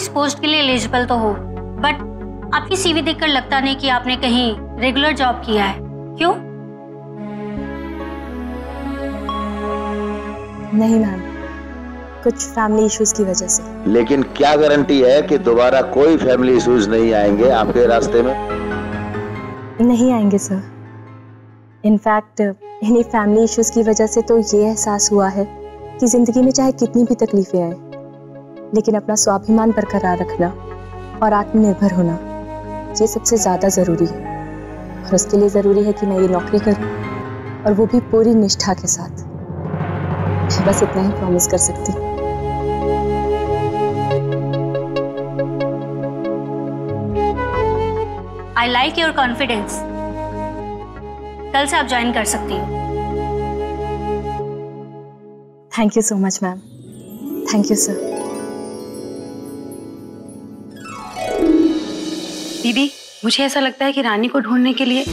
इस पोस्ट के लिए एलिजिबल तो हो, बट आपकी सीवी देखकर लगता नहीं कि आपने कहीं रेगुलर जॉब किया है। क्यों? नहीं मैम, कुछ फैमिली इश्यूज की वजह से। लेकिन क्या गारंटी है कि दोबारा कोई फैमिली इश्यूज नहीं आएंगे आपके रास्ते में? नहीं आएंगे सर। इनफैक्ट इन्हीं फैमिली इश्यूज की वजह से तो ये एहसास हुआ है कि जिंदगी में चाहे कितनी भी तकलीफें आए, लेकिन अपना स्वाभिमान बरकरार रखना और आत्मनिर्भर होना ये सबसे ज्यादा जरूरी है। और उसके लिए जरूरी है कि मैं ये नौकरी करूं, और वो भी पूरी निष्ठा के साथ। मैं बस इतना ही प्रॉमिस कर सकती हूँ। I like your confidence. कल से आप ज्वाइन कर सकती हो। Thank you so much ma'am. Thank you sir. दीदी, मुझे ऐसा लगता है कि रानी को ढूंढने के लिए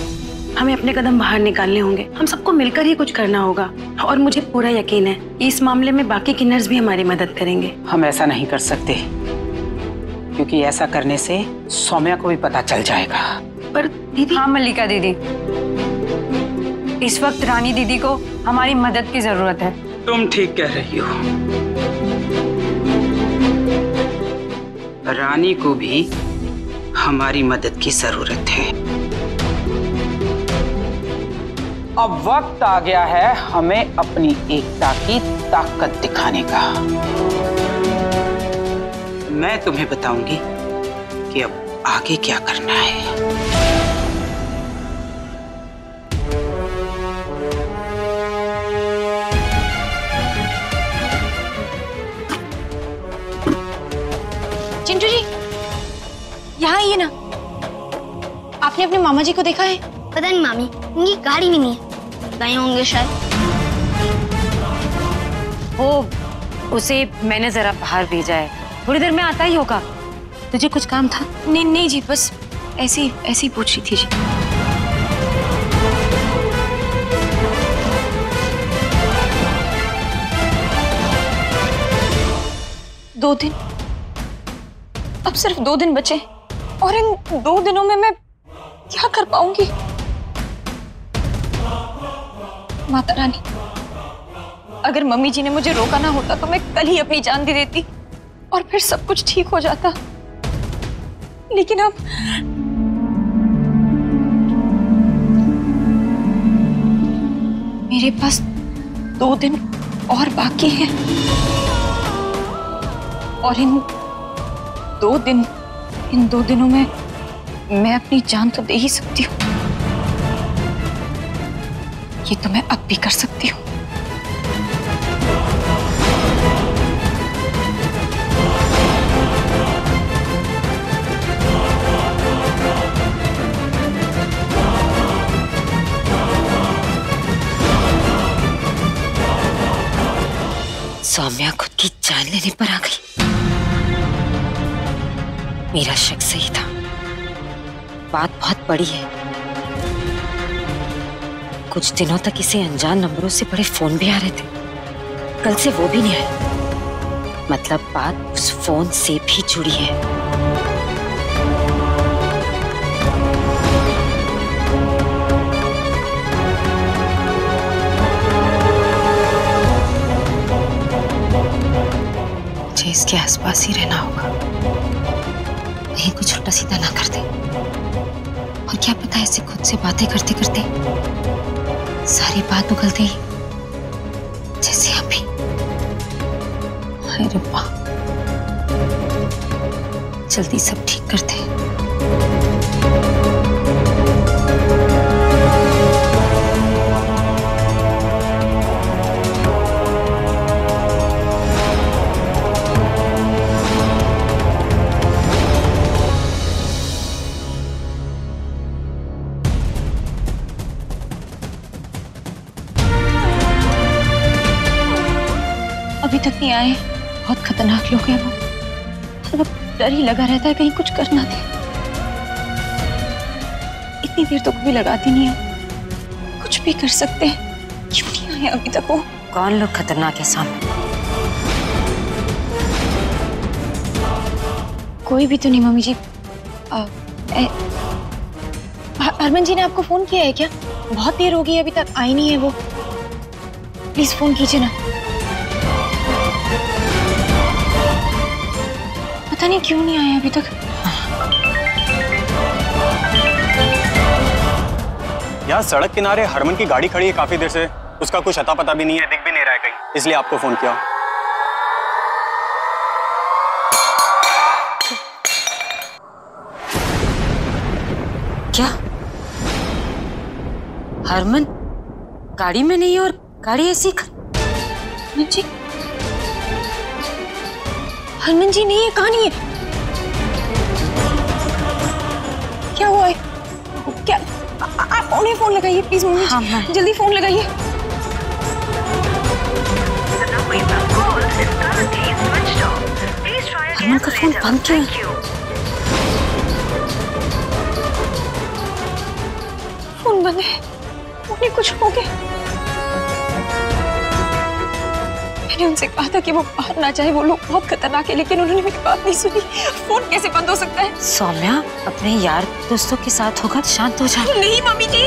हमें अपने कदम बाहर निकालने होंगे। हम सबको मिलकर ही कुछ करना होगा, और मुझे पूरा यकीन है कि इस मामले में बाकी किन्नर्स भी हमारी मदद करेंगे। हम ऐसा नहीं कर सकते, क्योंकि ऐसा करने से सौम्या को भी पता चल जाएगा। पर दीदी। हाँ मल्लिका दीदी, इस वक्त रानी दीदी को हमारी मदद की जरूरत है। तुम ठीक कह रही हो। रानी को भी हमारी मदद की जरूरत है। अब वक्त आ गया है हमें अपनी एकता की ताकत दिखाने का। मैं तुम्हें बताऊंगी कि अब आगे क्या करना है। चिंटू जी, यहाँ आइए ना। आपने अपने मामा जी को देखा है? पता नहीं मामी, उनकी गाड़ी भी नहीं है, गए होंगे शायद। ओ, उसे मैंने जरा बाहर भेजा है, थोड़ी देर में आता ही होगा। तुझे कुछ काम था? नहीं नहीं जी, बस ऐसे ही पूछ रही थी जी। दो दिन, अब सिर्फ 2 दिन बचे, और इन 2 दिनों में मैं क्या कर पाऊंगी? माता रानी, अगर मम्मी जी ने मुझे रोका ना होता तो मैं कल ही अपनी जान दे देती और फिर सब कुछ ठीक हो जाता। लेकिन अब मेरे पास 2 दिन और बाकी हैं, और इन 2 दिनों में मैं अपनी जान तो दे ही सकती हूँ। ये तो मैं अब भी कर सकती हूँ। सौम्या खुद की जान लेने पर आ गई। मेरा शक सही था, बात बहुत बड़ी है। कुछ दिनों तक इसे अनजान नंबरों से बड़े फोन भी आ रहे थे, कल से वो भी नहीं आए। मतलब बात उस फोन से भी जुड़ी है। मुझे इसके आसपास ही रहना होगा, कहीं कुछ उल्टा सीधा ना कर दे। और क्या पता, ऐसे खुद से बातें करते करते सारी बात उगलते ही, जैसे अभी। हाय रब्बा, जल्दी सब ठीक करते हैं। अभी तक नहीं आए, बहुत खतरनाक लोग हैं वो। और अब डर ही लगा रहता है कहीं कुछ कर ना दे। इतनी देर तो कभी लगाती नहीं है, कुछ भी कर सकते हैं। क्यों नहीं आए अभी तक वो? कौन लोग खतरनाक है सामने? कोई भी तो नहीं मम्मी जी। हरमन जी ने आपको फोन किया है क्या? बहुत देर हो गई अभी तक आई नहीं है वो। प्लीज फोन कीजिए ना। पता नहीं क्यों नहीं आया अभी तक। यहाँ सड़क किनारे हरमन की गाड़ी खड़ी है काफी देर से, उसका कुछ अता पता भी नहीं है, दिख भी नहीं रहा है कहीं, इसलिए आपको फोन किया। क्या हरमन गाड़ी में नहीं है और गाड़ी ऐसी हरमन जी, हरमन जी नहीं है, कहाँ नहीं है? क्या हुआ है? क्या आप उन्हें फोन लगाइए प्लीज मम्मी। हाँ, जल्दी फोन लगाइए। हरमन का फोन बंद क्यों है? फोन बंद है, उन्हें कुछ हो गया। मैंने उनसे कहा था कि वो बाहर ना जाए, वो लोग बहुत खतरनाक है, लेकिन उन्होंने मेरी बात नहीं सुनी। फोन कैसे बंद हो सकता है? सौम्या, अपने यार दोस्तों के साथ होगा, शांत हो जाओ। नहीं मम्मी जी,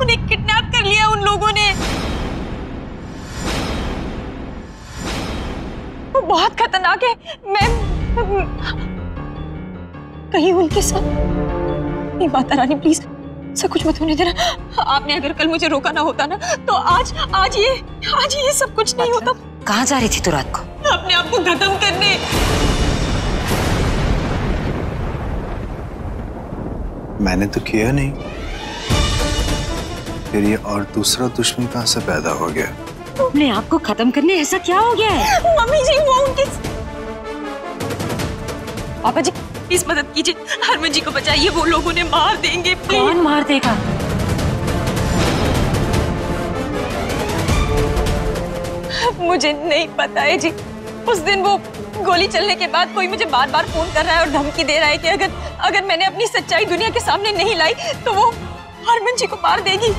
उन्हें किडनैप कर लिया उन लोगों ने। वो बहुत खतरनाक है। मैं कहीं उनके साथ नहीं। माता रानी प्लीज ऐसा कुछ मत होने देना। आपने अगर कल मुझे रोका ना होता ना तो आज ये सब कुछ नहीं होता। कहाँ जा रही थी तू रात को? अपने आप को खत्म करने। मैंने तो किया नहीं, फिर ये और दूसरा दुश्मन कहाँ से पैदा हो गया? अपने आप को खत्म करने ऐसा क्या हो गया है? मम्मी जी वो उनके पापा जी प्लीज मदद कीजिए, हरमन जी को बचाइए, वो लोग उन्हें मार देंगे। कौन मार देगा? मुझे नहीं पता है जी। उस दिन वो गोली चलने के बाद कोई मुझे बार बार फोन कर रहा है और धमकी दे रहा है कि अगर मैंने अपनी सच्चाई दुनिया के सामने नहीं लाई तो वो हरमन जी को मार देगी।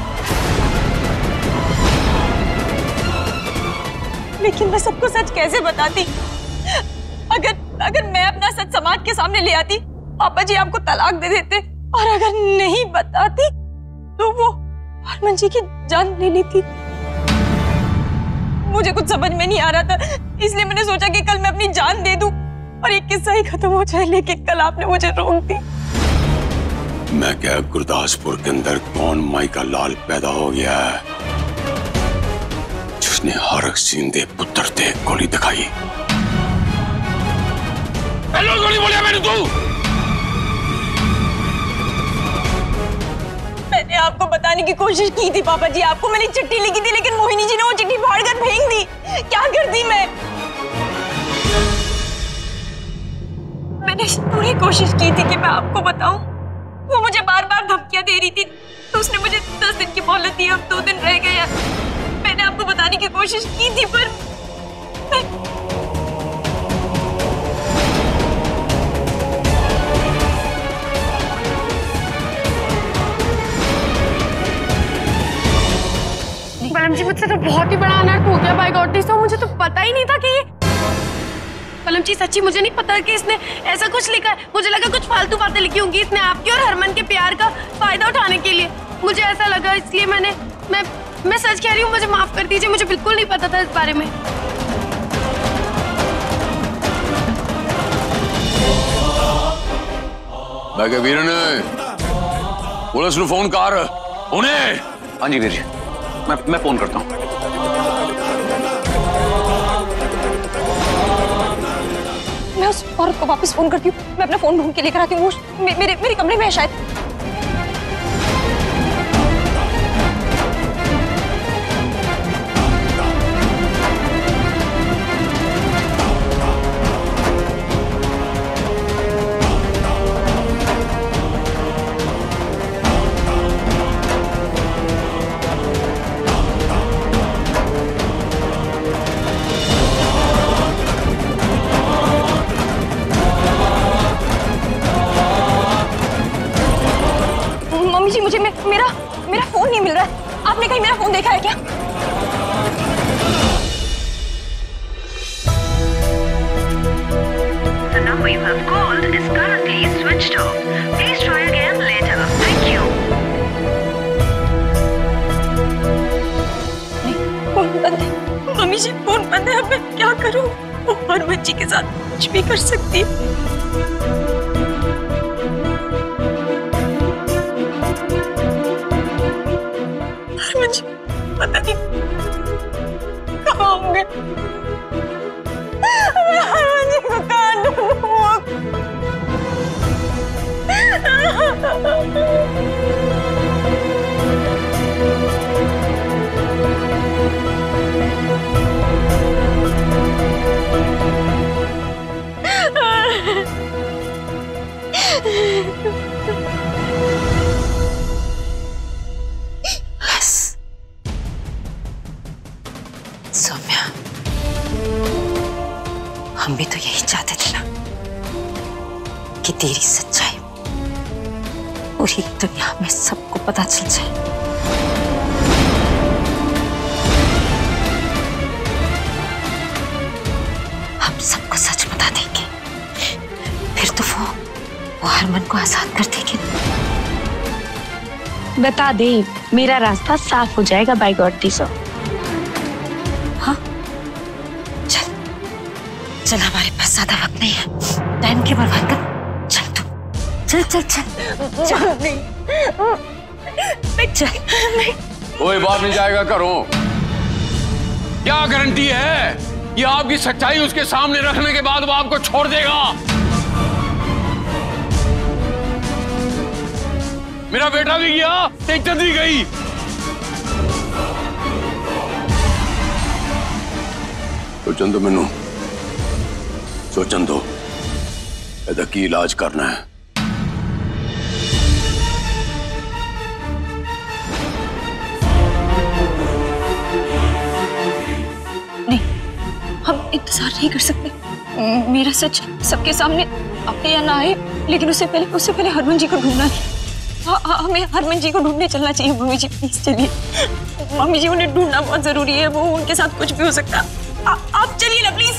लेकिन मैं सबको सच कैसे बताती? अगर मैं अपना सच समाज के सामने ले आती, पापा जी आपको तलाक दे देते, और अगर नहीं बताती तो वो हरमन जी की जान ले लेती। मुझे कुछ समझ में नहीं आ रहा था, इसलिए मैंने सोचा कि कल मैं अपनी जान दे दूं और ये किस्सा ही खत्म हो जाए, लेकिन कल आपने मुझे रोक दी। मैं क्या गुरदासपुर के अंदर कौन माई का लाल पैदा हो गया है जिसने हर सींदे पुत्र ते गोली दिखाई? हेलो गोली बोलिया मैंने तू? मैंने आपको बताने की कोशिश की थी पापा जी, आपको मैंने चिट्ठी लिखी थी, लेकिन मोहिनी जी ने वो चिट्ठी फाड़ कर फेंक दी। क्या करती मैंने पूरी कोशिश की थी कि मैं आपको बताऊं। वो मुझे बार बार धमकियां दे रही थी, तो उसने मुझे 10 दिन की मोहलत दी। अब 2 दिन रह गए। मैंने आपको बताने की कोशिश की थी पर पलम जी मुझसे तो बहुत ही बड़ा अनर्थ हो गया बाय गॉड। तो मुझे तो पता ही नहीं था कि ये पलम जी सच्ची मुझे नहीं पता कि इसने ऐसा कुछ लिखा है। मुझे लगा कुछ फालतू बातें लिखी होंगी इसने आपकी और हरमन के प्यार का फायदा उठाने के लिए। मुझे ऐसा लगा, इसलिए मैं सच कह रही हूँ, मुझे माफ कर दीजिए, मुझे बिल्कुल नहीं पता था इस बारे में। वीर ने पुलिस ਨੂੰ फोन कर उन्हें। हाँ जी वीर जी, मैं फोन करता हूँ। मैं उस औरत को वापस फोन करती हूँ। मैं अपना फोन ढूंढ के लेकर आती हूँ। मेरे कमरे में है शायद। मुझे मेरा फोन नहीं मिल रहा है। आपने कहीं मेरा फोन देखा है क्या? The number you have बंद है। मम्मी जी फोन बंद है, अब मैं क्या करूं? वो हरमन जी के साथ कुछ भी कर सकती है। हरमन जी पता नहीं कहाँ होंगे। हरमन जी को कहाँ ढूंढूं? सौम्या, हम भी तो यही चाहते थे ना कि तेरी सच्चाई पूरी दुनिया में सबको पता चल जाए। हम सबको सच बता देंगे, फिर तो वो हरमन को आजाद कर देंगे। बता दे, मेरा रास्ता साफ हो जाएगा बाय गॉड टीचर। हाँ चल, हमारे पास ज्यादा वक्त नहीं है, टाइम की बर्बाद कर। चल तू, चल चल चल चल। चल कोई बात नहीं जाएगा करो। क्या गारंटी है कि आपकी सच्चाई उसके सामने रखने के बाद वो आपको छोड़ देगा? मेरा बेटा भी गया, इज्जत भी गई। सोचन दो मैनू, सोचन दो, ਇਹਦਾ ਕੀ इलाज करना है। नहीं, हम इंतजार नहीं कर सकते। मेरा सच सबके सामने आए या ना आए, लेकिन उससे पहले हरमन जी को ढूंढना है। हमें हरमन जी को ढूंढने चलना चाहिए। मम्मी जी प्लीज चलिए, मम्मी जी उन्हें ढूंढना बहुत जरूरी है। वो उनके साथ कुछ भी हो सकता है। आप चलिए ना प्लीज।